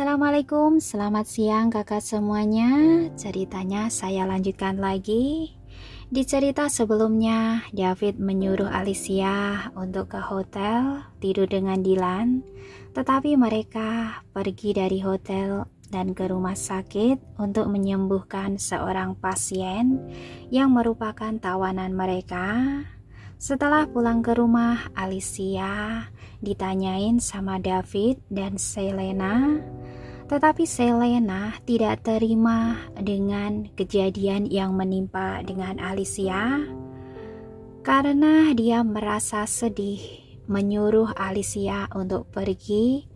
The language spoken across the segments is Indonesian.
Assalamualaikum, selamat siang kakak semuanya. Ceritanya saya lanjutkan lagi. Di cerita sebelumnya, David menyuruh Alicia untuk ke hotel tidur dengan Dylan. Tetapi mereka pergi dari hotel dan ke rumah sakit untuk menyembuhkan seorang pasien yang merupakan tawanan mereka. Setelah pulang ke rumah, Alicia ditanyain sama David dan Selena, tetapi Selena tidak terima dengan kejadian yang menimpa dengan Alicia karena dia merasa sedih menyuruh Alicia untuk pergi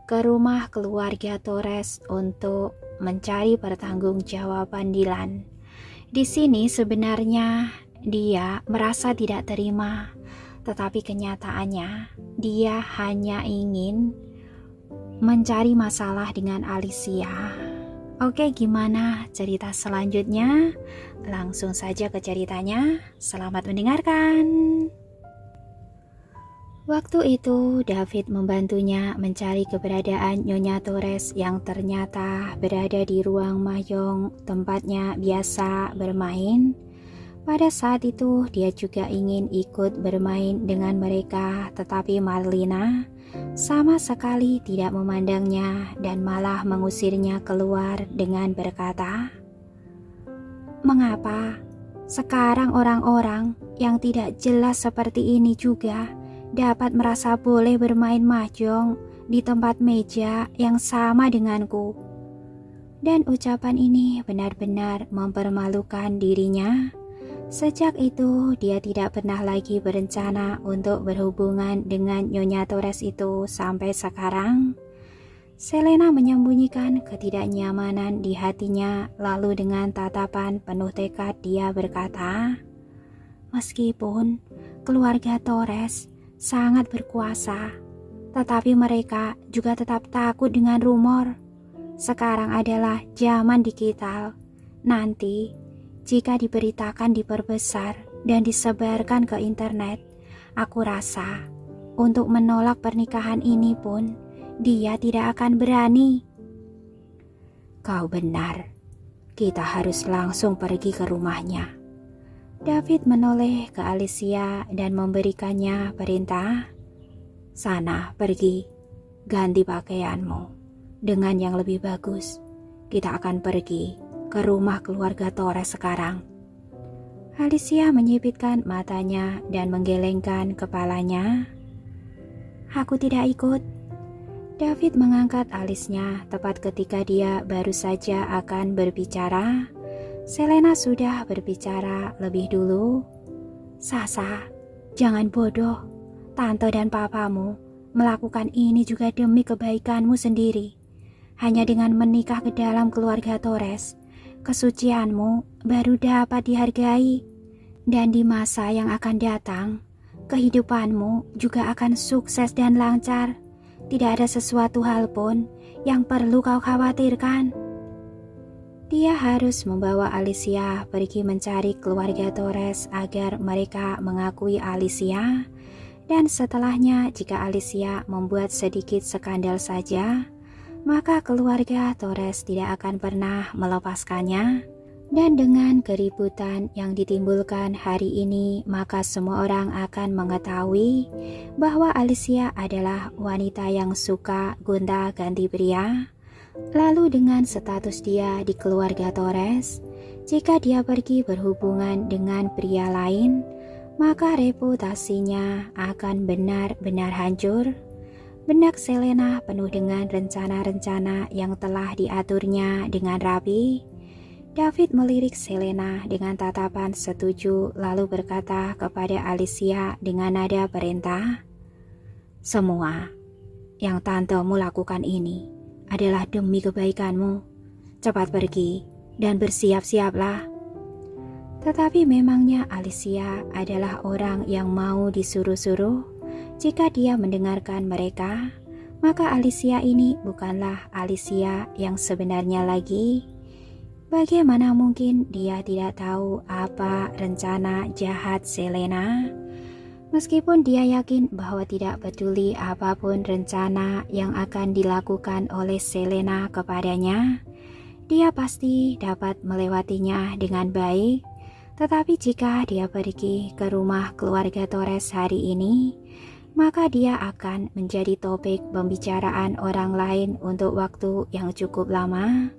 ke rumah keluarga Torres untuk mencari pertanggungjawaban Dylan. Di sini sebenarnya dia merasa tidak terima, tetapi kenyataannya dia hanya ingin mencari masalah dengan Alicia. Oke, gimana cerita selanjutnya? Langsung saja ke ceritanya. Selamat mendengarkan. Waktu itu David membantunya mencari keberadaan Nyonya Torres yang ternyata berada di ruang mahjong tempatnya biasa bermain. Pada saat itu dia juga ingin ikut bermain dengan mereka, tetapi Marlina sama sekali tidak memandangnya dan malah mengusirnya keluar dengan berkata, "Mengapa sekarang orang-orang yang tidak jelas seperti ini juga dapat merasa boleh bermain mahjong di tempat meja yang sama denganku?" Dan ucapan ini benar-benar mempermalukan dirinya. Sejak itu, dia tidak pernah lagi berencana untuk berhubungan dengan Nyonya Torres itu sampai sekarang. Selena menyembunyikan ketidaknyamanan di hatinya, lalu dengan tatapan penuh tekad dia berkata, "Meskipun keluarga Torres sangat berkuasa, tetapi mereka juga tetap takut dengan rumor. Sekarang adalah zaman digital. Nanti jika diberitakan diperbesar dan disebarkan ke internet, aku rasa untuk menolak pernikahan ini pun dia tidak akan berani." "Kau benar, kita harus langsung pergi ke rumahnya." David menoleh ke Alicia dan memberikannya perintah, "Sana, pergi, ganti pakaianmu dengan yang lebih bagus. Kita akan pergi ke rumah keluarga Torres sekarang." Alicia menyipitkan matanya dan menggelengkan kepalanya. "Aku tidak ikut." David mengangkat alisnya tepat ketika dia baru saja akan berbicara. Selena sudah berbicara lebih dulu. "Sasa, jangan bodoh. Tante dan papamu melakukan ini juga demi kebaikanmu sendiri. Hanya dengan menikah ke dalam keluarga Torres, kesucianmu baru dapat dihargai, dan di masa yang akan datang, kehidupanmu juga akan sukses dan lancar. Tidak ada sesuatu hal pun yang perlu kau khawatirkan." Dia harus membawa Alicia pergi mencari keluarga Torres agar mereka mengakui Alicia, dan setelahnya jika Alicia membuat sedikit skandal saja, maka keluarga Torres tidak akan pernah melepaskannya. Dan dengan keributan yang ditimbulkan hari ini, maka semua orang akan mengetahui bahwa Alicia adalah wanita yang suka gonta-ganti pria. Lalu dengan status dia di keluarga Torres, jika dia pergi berhubungan dengan pria lain, maka reputasinya akan benar-benar hancur. Benak Selena penuh dengan rencana-rencana yang telah diaturnya dengan rapi. David melirik Selena dengan tatapan setuju lalu berkata kepada Alicia dengan nada perintah, "Semua yang tantemu lakukan ini adalah demi kebaikanmu. Cepat pergi dan bersiap-siaplah." Tetapi memangnya Alicia adalah orang yang mau disuruh-suruh. Jika dia mendengarkan mereka, maka Alicia ini bukanlah Alicia yang sebenarnya lagi. Bagaimana mungkin dia tidak tahu apa rencana jahat Selena? Meskipun dia yakin bahwa tidak peduli apapun rencana yang akan dilakukan oleh Selena kepadanya, dia pasti dapat melewatinya dengan baik. Tetapi jika dia pergi ke rumah keluarga Torres hari ini, maka dia akan menjadi topik pembicaraan orang lain untuk waktu yang cukup lama.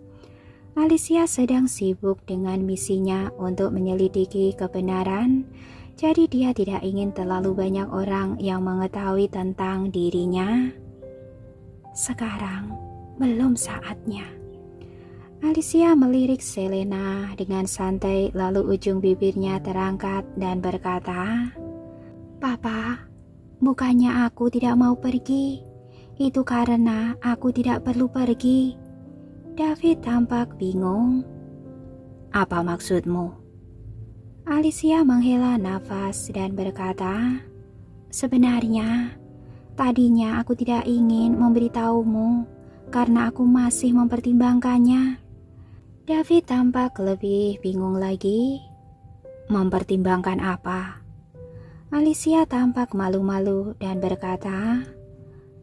Alicia sedang sibuk dengan misinya untuk menyelidiki kebenaran, jadi dia tidak ingin terlalu banyak orang yang mengetahui tentang dirinya. Sekarang belum saatnya. Alicia melirik Selena dengan santai, lalu ujung bibirnya terangkat dan berkata, "Papa, bukannya aku tidak mau pergi. Itu karena aku tidak perlu pergi." David tampak bingung. "Apa maksudmu?" Alicia menghela nafas dan berkata, "Sebenarnya, tadinya aku tidak ingin memberitahumu karena aku masih mempertimbangkannya." David tampak lebih bingung lagi. "Mempertimbangkan apa?" Alicia tampak malu-malu dan berkata,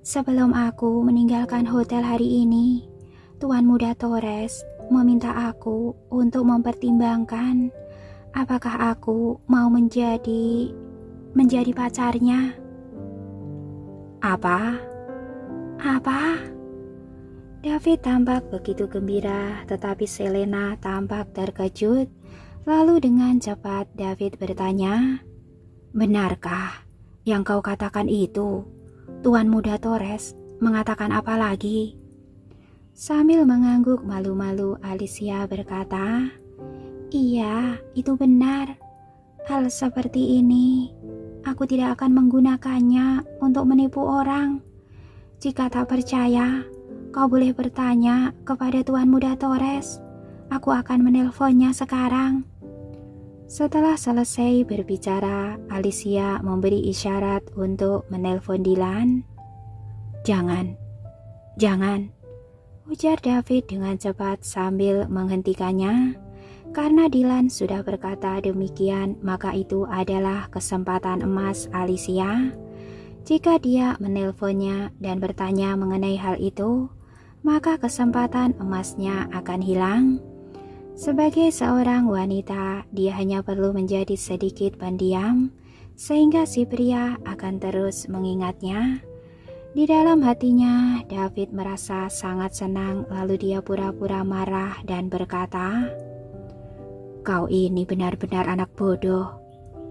"Sebelum aku meninggalkan hotel hari ini, Tuan Muda Torres meminta aku untuk mempertimbangkan apakah aku mau menjadi pacarnya." Apa? David tampak begitu gembira, tetapi Selena tampak terkejut. Lalu dengan cepat David bertanya, "Benarkah yang kau katakan itu? Tuan Muda Torres mengatakan apa lagi?" Sambil mengangguk malu-malu, Alicia berkata, "Iya, itu benar. Hal seperti ini, aku tidak akan menggunakannya untuk menipu orang. Jika tak percaya, kau boleh bertanya kepada Tuan Muda Torres. Aku akan menelponnya sekarang." Setelah selesai berbicara, Alicia memberi isyarat untuk menelpon Dylan. Jangan, ujar David dengan cepat sambil menghentikannya. Karena Dylan sudah berkata demikian, maka itu adalah kesempatan emas Alicia. Jika dia menelponnya dan bertanya mengenai hal itu, maka kesempatan emasnya akan hilang. Sebagai seorang wanita, dia hanya perlu menjadi sedikit pendiam, sehingga si pria akan terus mengingatnya. Di dalam hatinya, David merasa sangat senang, lalu dia pura-pura marah dan berkata, "Kau ini benar-benar anak bodoh.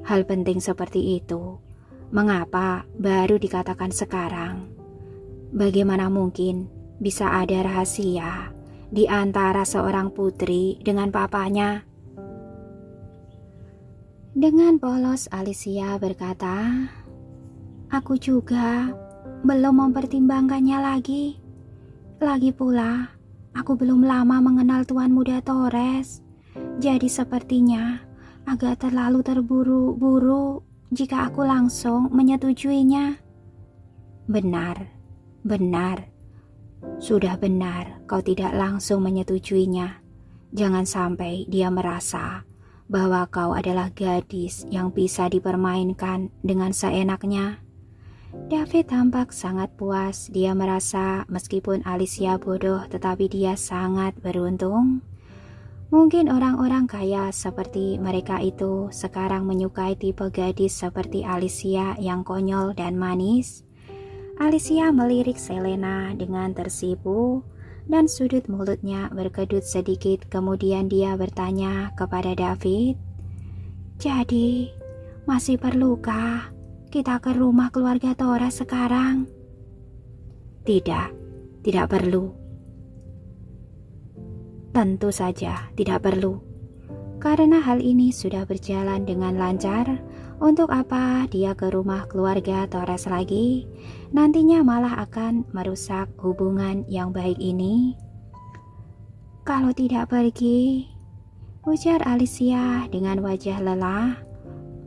Hal penting seperti itu, mengapa baru dikatakan sekarang? Bagaimana mungkin bisa ada rahasia di antara seorang putri dengan papanya?" Dengan polos Alicia berkata, "Aku juga belum mempertimbangkannya lagi. Lagi pula, aku belum lama mengenal Tuan Muda Torres. Jadi sepertinya agak terlalu terburu-buru jika aku langsung menyetujuinya." Benar. Sudah benar kau tidak langsung menyetujuinya. Jangan sampai dia merasa bahwa kau adalah gadis yang bisa dipermainkan dengan seenaknya. David tampak sangat puas. Dia merasa meskipun Alicia bodoh, tetapi dia sangat beruntung. Mungkin orang-orang kaya seperti mereka itu sekarang menyukai tipe gadis seperti Alicia yang konyol dan manis. Alicia melirik Selena dengan tersipu dan sudut mulutnya berkedut sedikit. Kemudian dia bertanya kepada David, "Jadi, masih perlukah kita ke rumah keluarga Torres sekarang?" Tidak perlu. Tentu saja tidak perlu. Karena hal ini sudah berjalan dengan lancar, untuk apa dia ke rumah keluarga Torres lagi? Nantinya malah akan merusak hubungan yang baik ini. "Kalau tidak pergi," ujar Alicia dengan wajah lelah,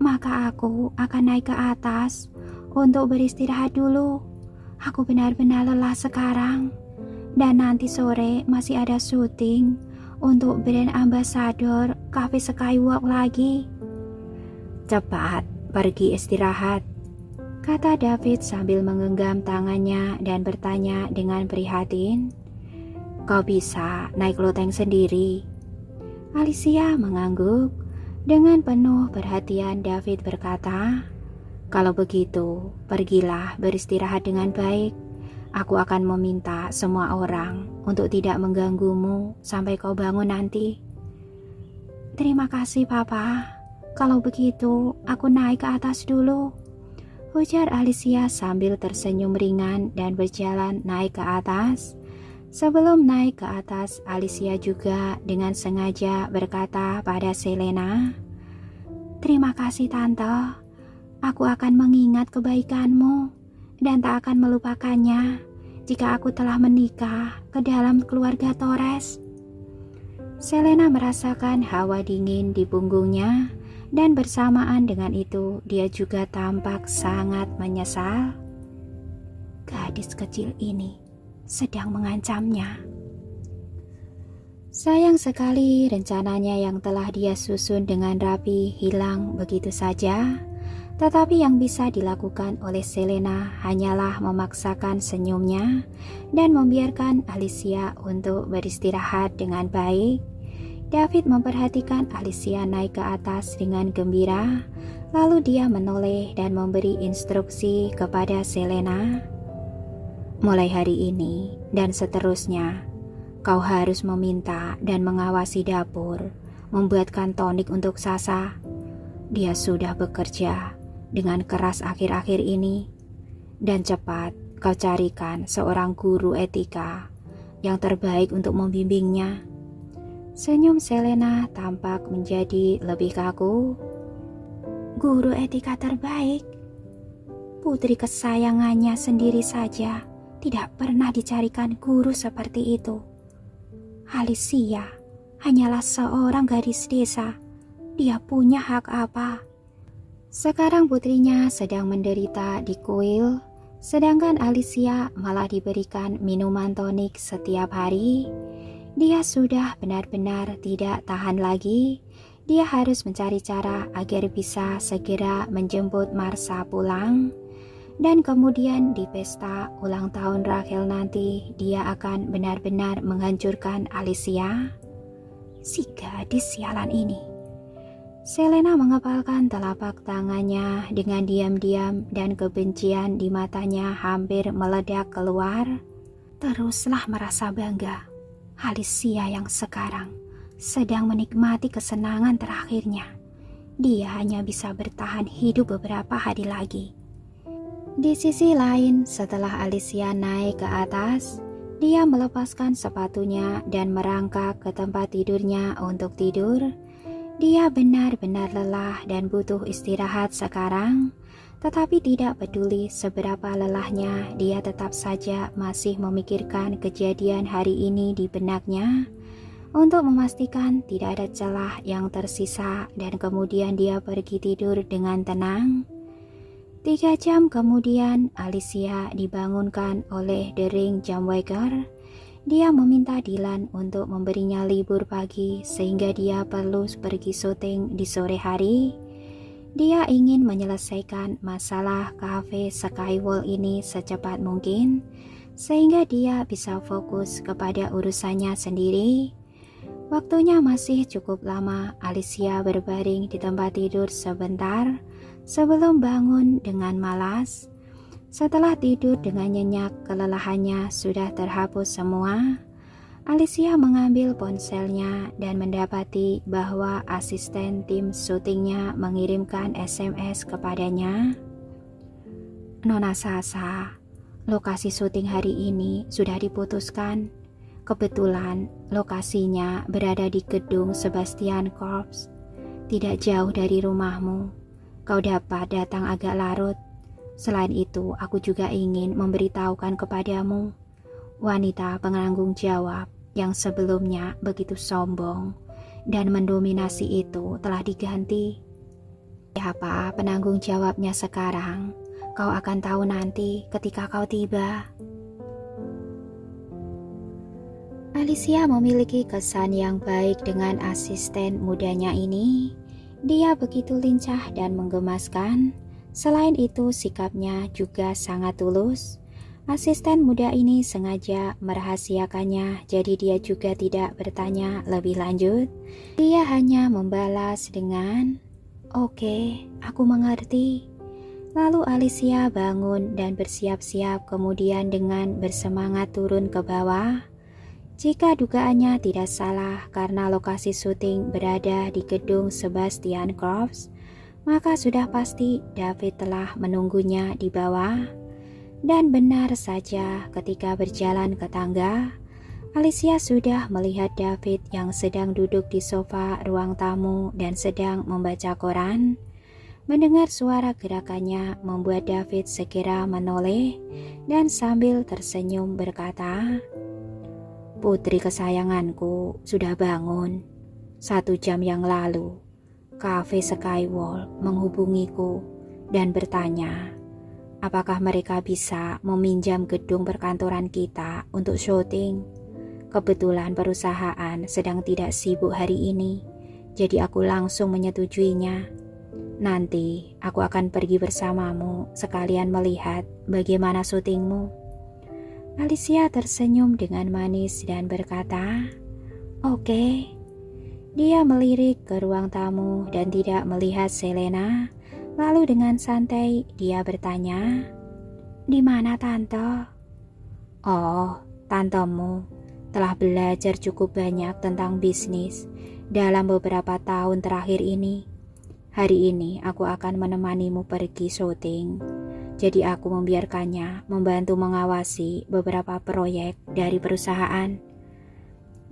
"maka aku akan naik ke atas untuk beristirahat dulu. Aku benar-benar lelah sekarang. Dan nanti sore masih ada syuting untuk brand ambassador Cafe Skywalk lagi." "Cepat pergi istirahat. kata David sambil menggenggam tangannya dan bertanya dengan prihatin. Kau bisa naik loteng sendiri? Alicia mengangguk. Dengan penuh perhatian David berkata, kalau begitu, pergilah beristirahat dengan baik. Aku akan meminta semua orang untuk tidak mengganggumu sampai kau bangun nanti. Terima kasih, Papa. Kalau begitu, aku naik ke atas dulu, ujar Alicia sambil tersenyum ringan dan berjalan naik ke atas. Sebelum naik ke atas, Alicia juga dengan sengaja berkata pada Selena, terima kasih Tante, aku akan mengingat kebaikanmu dan tak akan melupakannya jika aku telah menikah ke dalam keluarga Torres. Selena merasakan hawa dingin di punggungnya dan bersamaan dengan itu dia juga tampak sangat menyesal. Gadis kecil ini sedang mengancamnya. Sayang sekali rencananya yang telah dia susun dengan rapi hilang begitu saja. Tetapi yang bisa dilakukan oleh Selena hanyalah memaksakan senyumnya dan membiarkan Alicia untuk beristirahat dengan baik. David memperhatikan Alicia naik ke atas dengan gembira, lalu dia menoleh dan memberi instruksi kepada Selena. Mulai hari ini dan seterusnya, kau harus meminta dan mengawasi dapur, membuatkan tonik untuk Sasa. Dia sudah bekerja dengan keras akhir-akhir ini, dan cepat kau carikan seorang guru etika yang terbaik untuk membimbingnya. Senyum Selena tampak menjadi lebih kaku. Guru etika terbaik? Putri kesayangannya sendiri saja tidak pernah dicarikan guru seperti itu. Alicia hanyalah seorang gadis desa. Dia punya hak apa? Sekarang putrinya sedang menderita di kuil, sedangkan Alicia malah diberikan minuman tonik setiap hari. Dia sudah benar-benar tidak tahan lagi. Dia harus mencari cara agar bisa segera menjemput Marsha pulang. Dan kemudian di pesta ulang tahun Rachel nanti dia akan benar-benar menghancurkan Alicia. Si gadis sialan ini. Selena mengepalkan telapak tangannya dengan diam-diam dan kebencian di matanya hampir meledak keluar. Teruslah merasa bangga. Alicia yang sekarang sedang menikmati kesenangan terakhirnya. Dia hanya bisa bertahan hidup beberapa hari lagi. Di sisi lain, setelah Alicia naik ke atas, dia melepaskan sepatunya dan merangkak ke tempat tidurnya untuk tidur. Dia benar-benar lelah dan butuh istirahat sekarang, tetapi tidak peduli seberapa lelahnya, dia tetap saja masih memikirkan kejadian hari ini di benaknya untuk memastikan tidak ada celah yang tersisa dan kemudian dia pergi tidur dengan tenang. 3 jam kemudian, Alicia dibangunkan oleh dering jam waker. Dia meminta Dylan untuk memberinya libur pagi sehingga dia perlu pergi syuting di sore hari. Dia ingin menyelesaikan masalah kafe Skywall ini secepat mungkin sehingga dia bisa fokus kepada urusannya sendiri. Waktunya masih cukup lama. Alicia berbaring di tempat tidur sebentar sebelum bangun dengan malas. Setelah tidur dengan nyenyak, kelelahannya sudah terhapus semua. Alicia mengambil ponselnya dan mendapati bahwa asisten tim syutingnya mengirimkan SMS kepadanya. Nona Sasa, lokasi syuting hari ini sudah diputuskan. Kebetulan lokasinya berada di gedung Sebastian Corps, tidak jauh dari rumahmu. Kau dapat datang agak larut. Selain itu, aku juga ingin memberitahukan kepadamu, wanita penanggung jawab yang sebelumnya begitu sombong dan mendominasi itu telah diganti. Siapa penanggung jawabnya sekarang? Kau akan tahu nanti ketika kau tiba. Alicia memiliki kesan yang baik dengan asisten mudanya ini. Dia begitu lincah dan menggemaskan. Selain itu, sikapnya juga sangat tulus. Asisten muda ini sengaja merahasiakannya, jadi dia juga tidak bertanya lebih lanjut. Dia hanya membalas dengan, "Oke, aku mengerti." Lalu Alicia bangun dan bersiap-siap, kemudian dengan bersemangat turun ke bawah. Jika dugaannya tidak salah, karena lokasi syuting berada di gedung Sebastian Corps, maka sudah pasti David telah menunggunya di bawah. Dan benar saja, ketika berjalan ke tangga, Alicia sudah melihat David yang sedang duduk di sofa ruang tamu dan sedang membaca koran. Mendengar suara gerakannya membuat David segera menoleh dan sambil tersenyum berkata, "Putri kesayanganku sudah bangun. 1 jam yang lalu, Cafe Skywall menghubungiku dan bertanya, apakah mereka bisa meminjam gedung perkantoran kita untuk syuting. Kebetulan perusahaan sedang tidak sibuk hari ini, jadi aku langsung menyetujuinya. Nanti aku akan pergi bersamamu sekalian melihat bagaimana syutingmu." Alicia tersenyum dengan manis dan berkata, "Oke." Dia melirik ke ruang tamu dan tidak melihat Selena. Lalu dengan santai dia bertanya, "Di mana tante?" "Oh, tantemu telah belajar cukup banyak tentang bisnis dalam beberapa tahun terakhir ini. Hari ini aku akan menemanimu pergi syuting. Jadi aku membiarkannya membantu mengawasi beberapa proyek dari perusahaan."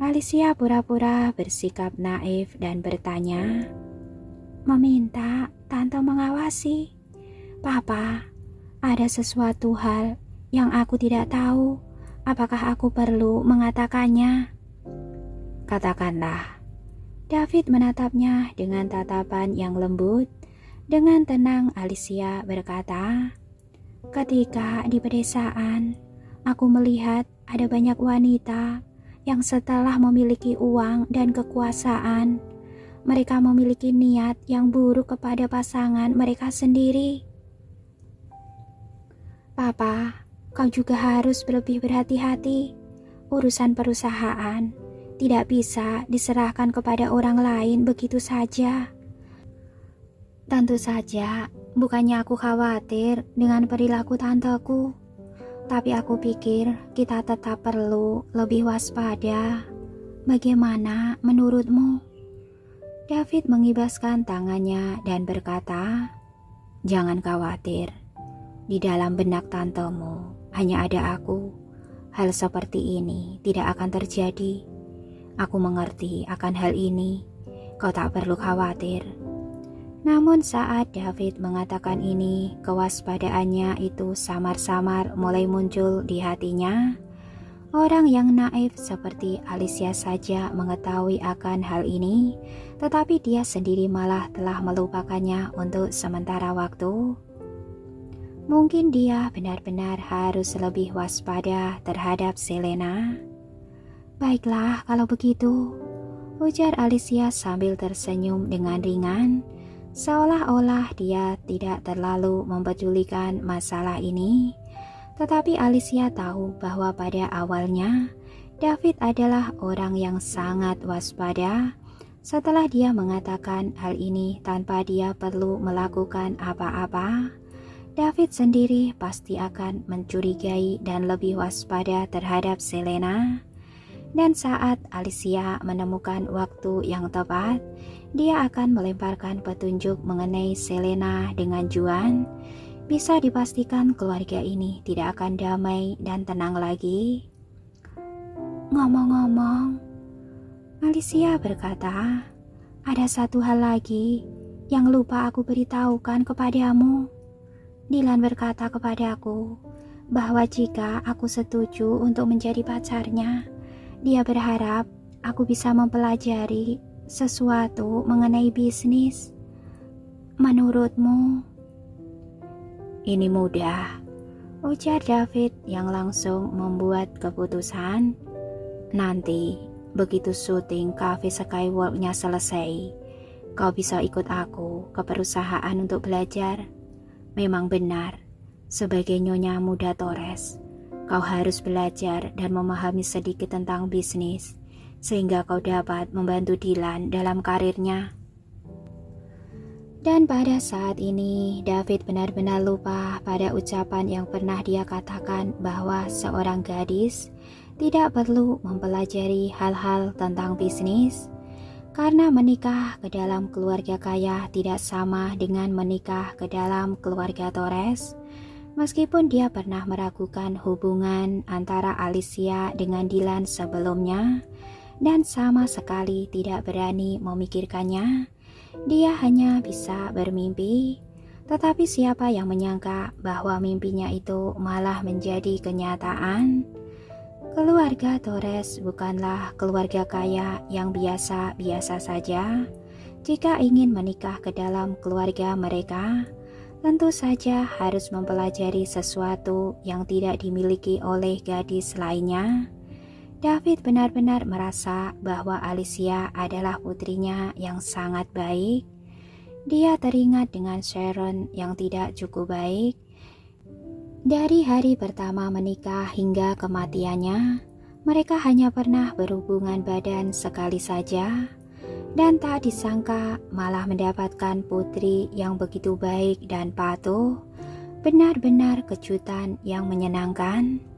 Alicia pura-pura bersikap naif dan bertanya, "Meminta tante mengawasi? Papa, ada sesuatu hal yang aku tidak tahu. Apakah aku perlu mengatakannya?" "Katakanlah." David menatapnya dengan tatapan yang lembut. Dengan tenang Alicia berkata, "Ketika di pedesaan, aku melihat ada banyak wanita yang setelah memiliki uang dan kekuasaan, mereka memiliki niat yang buruk kepada pasangan mereka sendiri. Papa, kau juga harus lebih berhati-hati. Urusan perusahaan tidak bisa diserahkan kepada orang lain begitu saja." "Tentu saja, bukannya aku khawatir dengan perilaku tanteku, tapi aku pikir kita tetap perlu lebih waspada. Bagaimana menurutmu?" David mengibaskan tangannya dan berkata, "Jangan khawatir. Di dalam benak tantemu hanya ada aku. Hal seperti ini tidak akan terjadi. Aku mengerti akan hal ini. Kau tak perlu khawatir." Namun saat David mengatakan ini, kewaspadaannya itu samar-samar mulai muncul di hatinya. Orang yang naif seperti Alicia saja mengetahui akan hal ini, tetapi dia sendiri malah telah melupakannya untuk sementara waktu. Mungkin dia benar-benar harus lebih waspada terhadap Selena. "Baiklah kalau begitu," ujar Alicia sambil tersenyum dengan ringan, seolah-olah dia tidak terlalu mempedulikan masalah ini. Tetapi Alicia tahu bahwa pada awalnya David adalah orang yang sangat waspada. Setelah dia mengatakan hal ini tanpa dia perlu melakukan apa-apa, David sendiri pasti akan mencurigai dan lebih waspada terhadap Selena. Dan saat Alicia menemukan waktu yang tepat, dia akan melemparkan petunjuk mengenai Selena dengan Juan. Bisa dipastikan keluarga ini tidak akan damai dan tenang lagi. "Ngomong-ngomong," Alicia berkata, "ada satu hal lagi yang lupa aku beritahukan kepadamu." Dylan berkata kepadaku bahwa jika aku setuju untuk menjadi pacarnya, dia berharap aku bisa mempelajari sesuatu mengenai bisnis. Menurutmu? "Ini mudah," ujar David yang langsung membuat keputusan. "Nanti begitu syuting Cafe Skywalk-nya selesai, kau bisa ikut aku ke perusahaan untuk belajar. Memang benar, sebagai nyonya muda Torres, kau harus belajar dan memahami sedikit tentang bisnis, sehingga kau dapat membantu Dylan dalam karirnya. Dan pada saat ini, David benar-benar lupa pada ucapan yang pernah dia katakan bahwa seorang gadis tidak perlu mempelajari hal-hal tentang bisnis, karena menikah ke dalam keluarga kaya tidak sama dengan menikah ke dalam keluarga Torres. Meskipun dia pernah meragukan hubungan antara Alicia dengan Dylan sebelumnya, dan sama sekali tidak berani memikirkannya, dia hanya bisa bermimpi. Tetapi siapa yang menyangka bahwa mimpinya itu malah menjadi kenyataan? Keluarga Torres bukanlah keluarga kaya yang biasa-biasa saja. Jika ingin menikah ke dalam keluarga mereka, tentu saja harus mempelajari sesuatu yang tidak dimiliki oleh gadis lainnya. David benar-benar merasa bahwa Alicia adalah putrinya yang sangat baik. Dia teringat dengan Sharon yang tidak cukup baik. Dari hari pertama menikah hingga kematiannya, mereka hanya pernah berhubungan badan sekali saja. Dan tak disangka malah mendapatkan putri yang begitu baik dan patuh. Benar-benar kejutan yang menyenangkan.